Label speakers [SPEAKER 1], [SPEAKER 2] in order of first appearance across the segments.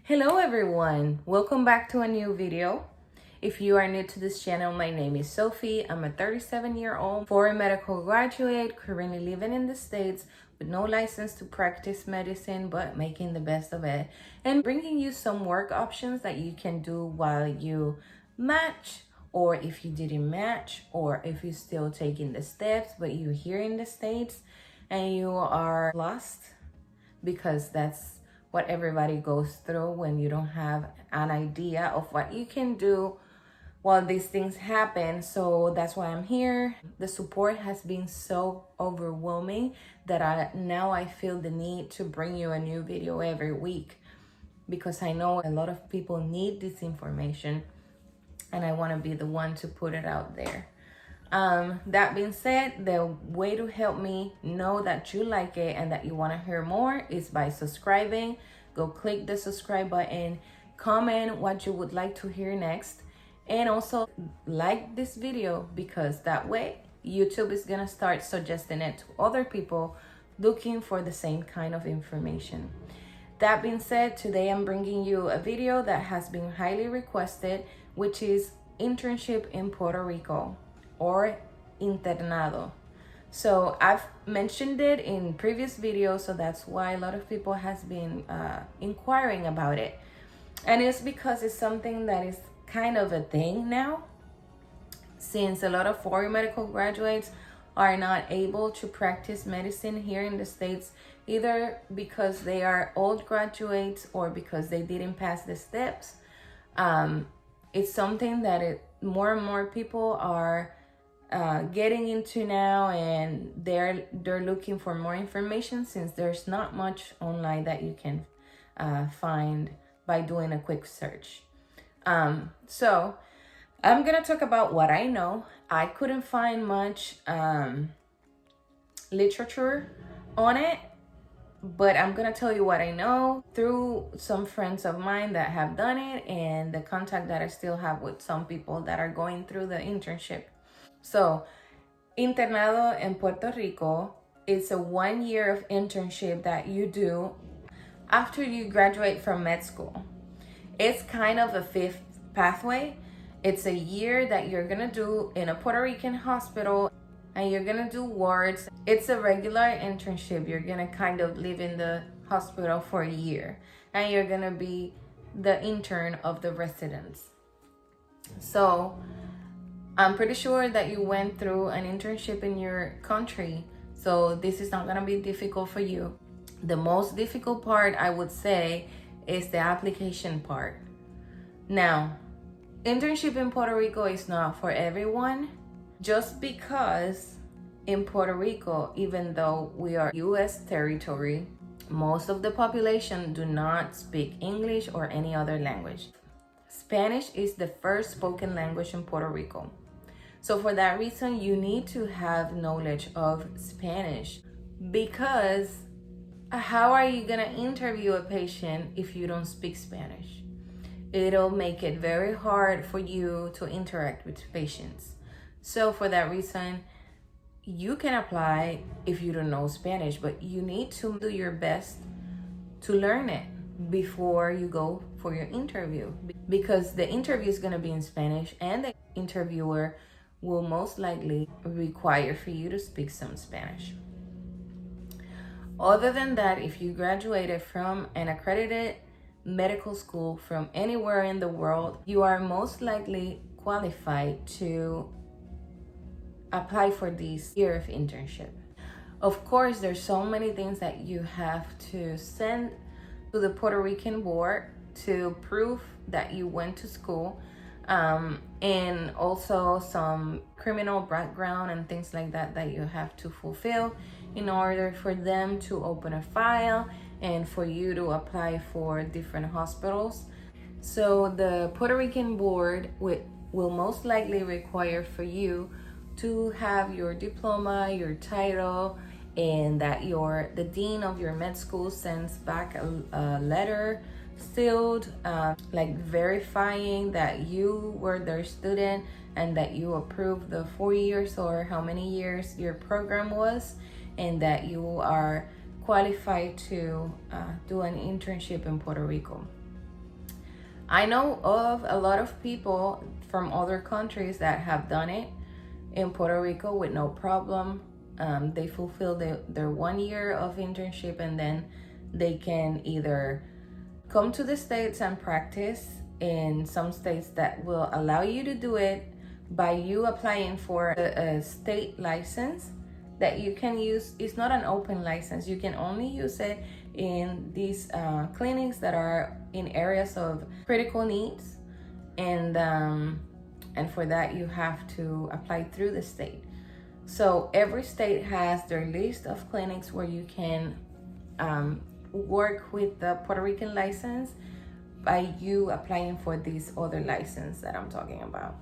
[SPEAKER 1] Hello everyone, welcome back to a new video. If you are new to this channel, my name is Sophie. I'm a 37-year-old foreign medical graduate currently living in the States with no license to practice medicine, but making the best of it and bringing you some work options that you can do while you match, or if you didn't match, or if you're still taking the steps but you're here in the States and you are lost, because that's what everybody goes through when you don't have an idea of what you can do while these things happen. So that's why I'm here. The support has been so overwhelming that I feel the need to bring you a new video every week, because I know a lot of people need this information and I want to be the one to put it out there. That being said, the way to help me know that you like it and that you want to hear more is by subscribing. Go click the subscribe button, comment what you would like to hear next, and also like this video, because that way YouTube is gonna start suggesting it to other people looking for the same kind of information. That being said, today I'm bringing you a video that has been highly requested, which is internship in Puerto Rico, or internado. So I've mentioned it in previous videos, so that's why a lot of people has been inquiring about it. And it's because it's something that is kind of a thing now, since a lot of foreign medical graduates are not able to practice medicine here in the States, either because they are old graduates or because they didn't pass the steps. It's something that more and more people are getting into now, and they're looking for more information, since there's not much online that you can find by doing a quick search. So I'm gonna talk about what I know. I couldn't find much literature on it, but I'm gonna tell you what I know through some friends of mine that have done it and the contact that I still have with some people that are going through the internship. So, internado in Puerto Rico is a 1 year of internship that you do after you graduate from med school. It's kind of a fifth pathway. It's a year that you're gonna do in a Puerto Rican hospital, and you're gonna do wards. It's a regular internship. You're gonna kind of live in the hospital for a year, and you're gonna be the intern of the residents. So I'm pretty sure that you went through an internship in your country, so this is not gonna be difficult for you. The most difficult part, I would say, is the application part. Now, internship in Puerto Rico is not for everyone, just because in Puerto Rico, even though we are US territory, most of the population do not speak English or any other language. Spanish is the first spoken language in Puerto Rico. So for that reason, you need to have knowledge of Spanish, because how are you gonna interview a patient if you don't speak Spanish? It'll make it very hard for you to interact with patients. So for that reason, you can apply if you don't know Spanish, but you need to do your best to learn it before you go for your interview, because the interview is gonna be in Spanish, and the interviewer will most likely require for you to speak some Spanish. Other than that, if you graduated from an accredited medical school from anywhere in the world, you are most likely qualified to apply for this year of internship. Of course, there's so many things that you have to send to the Puerto Rican board to prove that you went to school, and also some criminal background and things like that that you have to fulfill in order for them to open a file and for you to apply for different hospitals. So the Puerto Rican board will most likely require for you to have your diploma, your title, and that the dean of your med school sends back a letter sealed, like verifying that you were their student and that you approved the 4 years or how many years your program was, and that you are qualified to do an internship in Puerto Rico. I know of a lot of people from other countries that have done it in Puerto Rico with no problem. They fulfill their 1 year of internship, and then they can either come to the States and practice in some states that will allow you to do it by you applying for a state license that you can use. It's not an open license. You can only use it in these clinics that are in areas of critical needs, and for that you have to apply through the state. So every state has their list of clinics where you can work with the Puerto Rican license by you applying for this other license that I'm talking about.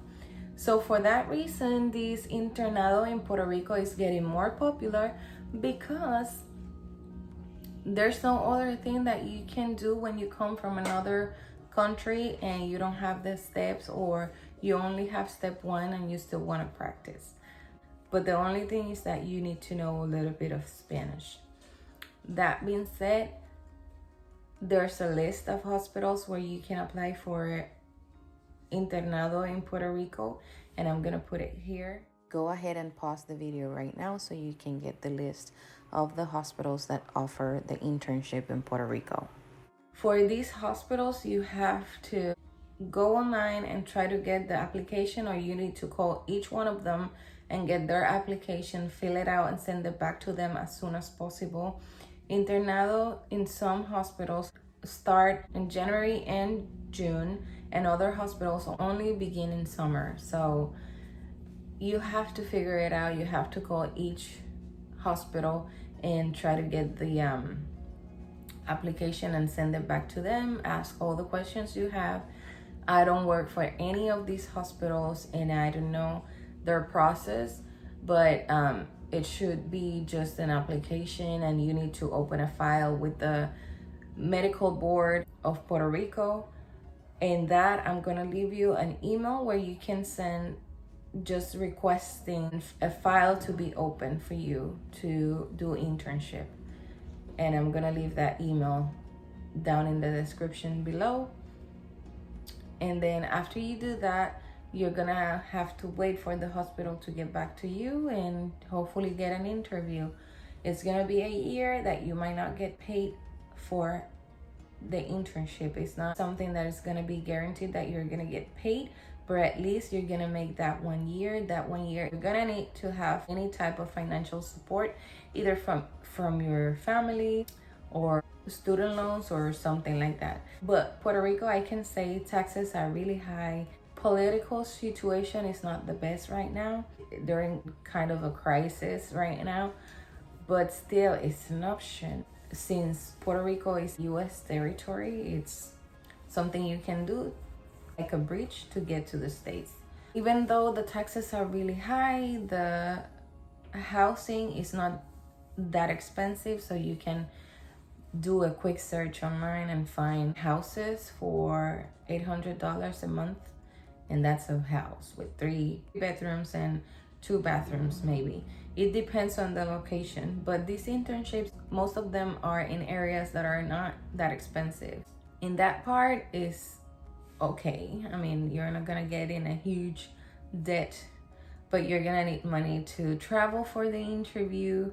[SPEAKER 1] So for that reason, this internado in Puerto Rico is getting more popular, because there's no other thing that you can do when you come from another country and you don't have the steps, or you only have step 1 and you still want to practice. But the only thing is that you need to know a little bit of Spanish. That being said, there's a list of hospitals where you can apply for internado in Puerto Rico, and I'm gonna put it here. Go ahead and pause the video right now so you can get the list of the hospitals that offer the internship in Puerto Rico. For these hospitals, you have to go online and try to get the application, or you need to call each one of them and get their application, fill it out, and send it back to them as soon as possible. Internado in some hospitals start in January and June, and other hospitals only begin in summer. So you have to figure it out. You have to call each hospital and try to get the application and send it back to them. Ask all the questions you have. I don't work for any of these hospitals and I don't know their process, but it should be just an application, and you need to open a file with the Medical Board of Puerto Rico. And that I'm gonna leave you an email where you can send just requesting a file to be open for you to do internship. And I'm gonna leave that email down in the description below. And then after you do that, you're gonna have to wait for the hospital to get back to you and hopefully get an interview. It's gonna be a year that you might not get paid for the internship. It's not something that is gonna be guaranteed that you're gonna get paid, but at least you're gonna make that 1 year. That 1 year, you're gonna need to have any type of financial support, either from your family or student loans or something like that. But Puerto Rico, I can say taxes are really high. Political situation is not the best right now. They're in kind of a crisis right now, but still it's an option. Since Puerto Rico is US territory, it's something you can do, like a bridge to get to the States. Even though the taxes are really high, the housing is not that expensive, so you can do a quick search online and find houses for $800 a month, and that's a house with 3 bedrooms and 2 bathrooms maybe. It depends on the location, but these internships, most of them are in areas that are not that expensive. In that part is okay. I mean, you're not gonna get in a huge debt, but you're gonna need money to travel for the interview,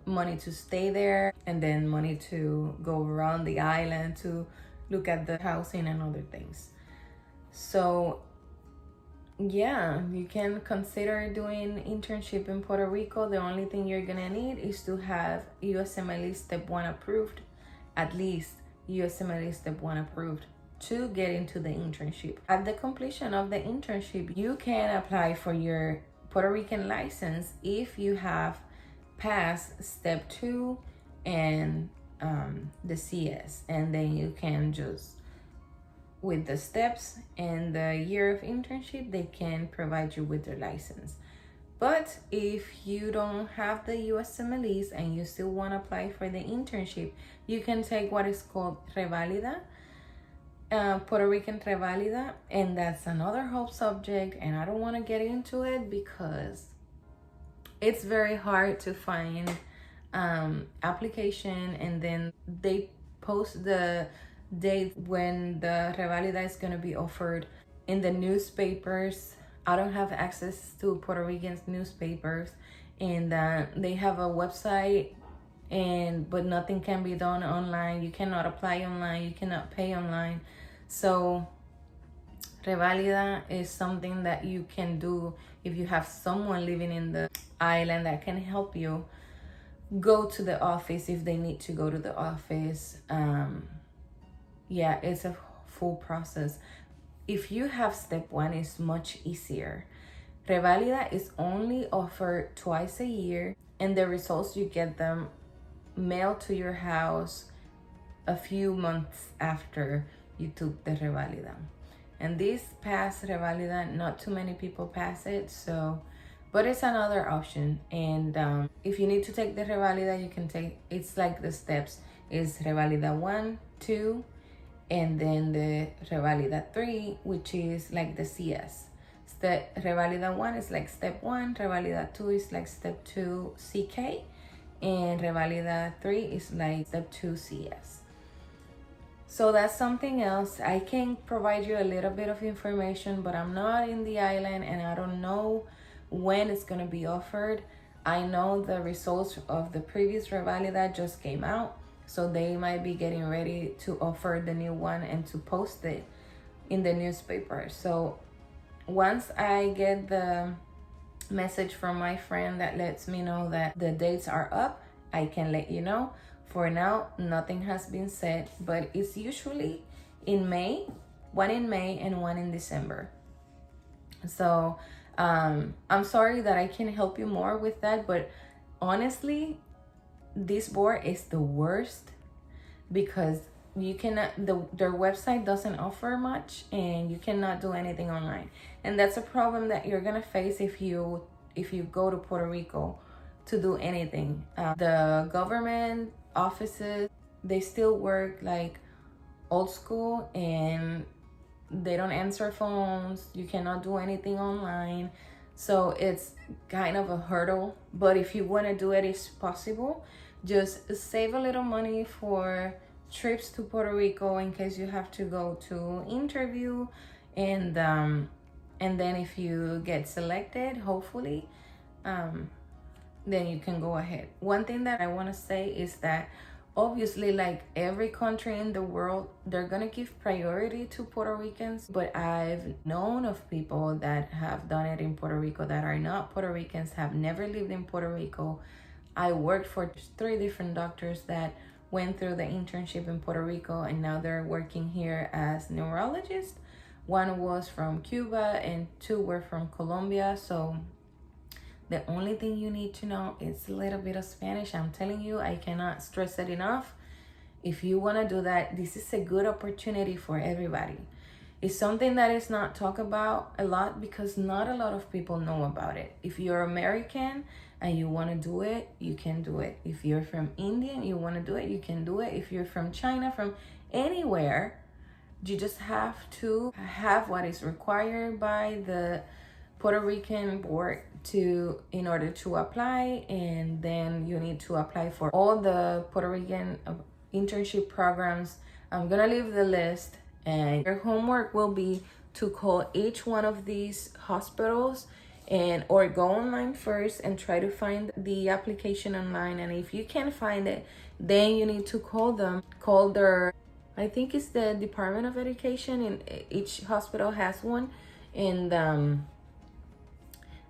[SPEAKER 1] money to stay there, and then money to go around the island to look at the housing and other things. So yeah, you can consider doing internship in Puerto Rico. The only thing you're gonna need is to have USMLE Step 1 approved, at least USMLE Step 1 approved, to get into the internship. At the completion of the internship, you can apply for your Puerto Rican license if you have passed Step 2 and the CS, and then you can just, with the steps and the year of internship, they can provide you with their license. But if you don't have the USMLEs and you still want to apply for the internship, you can take what is called Revalida, Puerto Rican Revalida, and that's another whole subject, and I don't want to get into it because it's very hard to find application, and then they post the date when the Revalida is going to be offered in the newspapers. I don't have access to Puerto Rican's newspapers, and they have a website, but nothing can be done online. You cannot apply online, you cannot pay online. So Revalida is something that you can do if you have someone living in the island that can help you go to the office if they need to go to the office. Yeah, it's a full process. If you have step one, it's much easier. Revalida is only offered twice a year, and the results you get them mailed to your house a few months after you took the Revalida. And this pass Revalida, not too many people pass it, so but it's another option. And if you need to take the Revalida, you can take, it's like the steps is Revalida 1, 2, and then the Revalida 3, which is like the CS. The Revalida 1 is like step 1, Revalida 2 is like step 2 CK, and Revalida 3 is like step 2 CS. So that's something else. I can provide you a little bit of information, but I'm not in the island and I don't know when it's going to be offered. I know the results of the previous Revalida just came out, so they might be getting ready to offer the new one and to post it in the newspaper. So once I get the message from my friend that lets me know that the dates are up, I can let you know. For now, nothing has been said, but it's usually in May, one in May and one in December. So I'm sorry that I can't help you more with that, but honestly, this board is the worst because you cannot, their website doesn't offer much and you cannot do anything online. And that's a problem that you're gonna face if you go to Puerto Rico to do anything. The government offices, they still work like old school and they don't answer phones. You cannot do anything online, so it's kind of a hurdle. But if you want to do it, it's possible. Just save a little money for trips to Puerto Rico in case you have to go to interview, and then if you get selected, hopefully, then you can go ahead. One thing that I want to say is that obviously, like every country in the world, they're gonna give priority to Puerto Ricans, but I've known of people that have done it in Puerto Rico that are not Puerto Ricans, have never lived in Puerto Rico. I worked for 3 different doctors that went through the internship in Puerto Rico and now they're working here as neurologists. 1 was from Cuba and 2 were from Colombia. So the only thing you need to know is a little bit of Spanish. I'm telling you, I cannot stress it enough. If you want to do that, this is a good opportunity for everybody. It's something that is not talked about a lot because not a lot of people know about it. If you're American and you want to do it, you can do it. If you're from India and you want to do it, you can do it. If you're from China, from anywhere, you just have to have what is required by the Puerto Rican board in order to apply, and then you need to apply for all the Puerto Rican internship programs. I'm gonna leave the list, and your homework will be to call each one of these hospitals or go online first and try to find the application online. And if you can't find it, then you need to call their, I think it's the Department of Education, and each hospital has one, and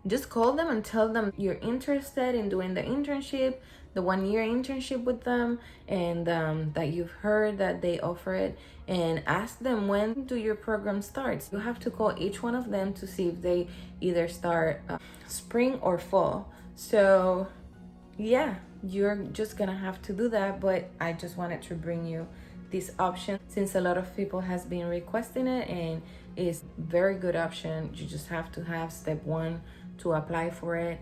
[SPEAKER 1] just call them and tell them you're interested in doing the internship, the 1-year internship with them, and that you've heard that they offer it, and ask them, when do your program start? You have to call each one of them to see if they either start spring or fall. So yeah, you're just gonna have to do that, but I just wanted to bring you this option since a lot of people has been requesting it, and it's very good option. You just have to have step 1 to apply for it.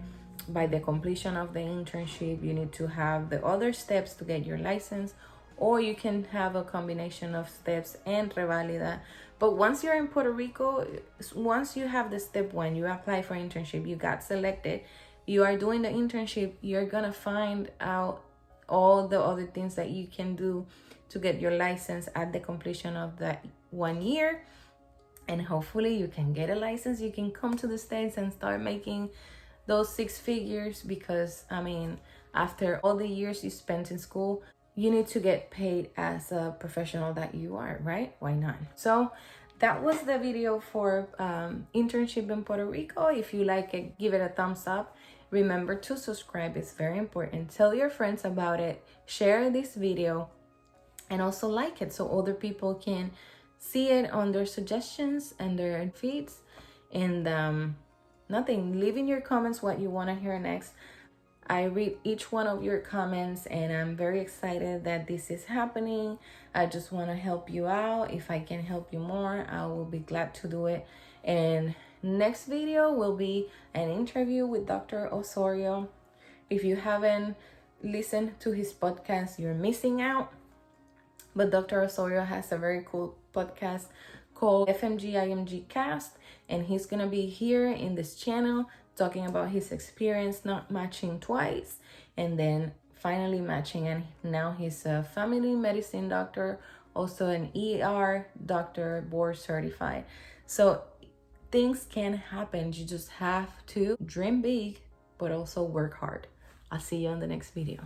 [SPEAKER 1] By the completion of the internship, you need to have the other steps to get your license, or you can have a combination of steps and Revalida. But once you're in Puerto Rico, once you have the step 1, you apply for internship, you got selected, you are doing the internship, you're gonna find out all the other things that you can do to get your license at the completion of that 1 year. And hopefully you can get a license. You can come to the States and start making those 6 figures, because I mean, after all the years you spent in school, you need to get paid as a professional that you are, right? Why not? So that was the video for internship in Puerto Rico. If you like it, give it a thumbs up. Remember to subscribe, it's very important. Tell your friends about it, share this video, and also like it so other people can see it on their suggestions and their feeds. And nothing, leave in your comments what you want to hear next. I read each one of your comments, and I'm very excited that this is happening. I just want to help you out. If I can help you more, I will be glad to do it. And next video will be an interview with Dr. Osorio. If you haven't listened to his podcast, you're missing out. But Dr. Osorio has a very cool podcast called FMG IMG Cast, and he's gonna be here in this channel talking about his experience not matching twice and then finally matching. And now he's a family medicine doctor, also an ER doctor, board certified. So things can happen. You just have to dream big, but also work hard. I'll see you on the next video.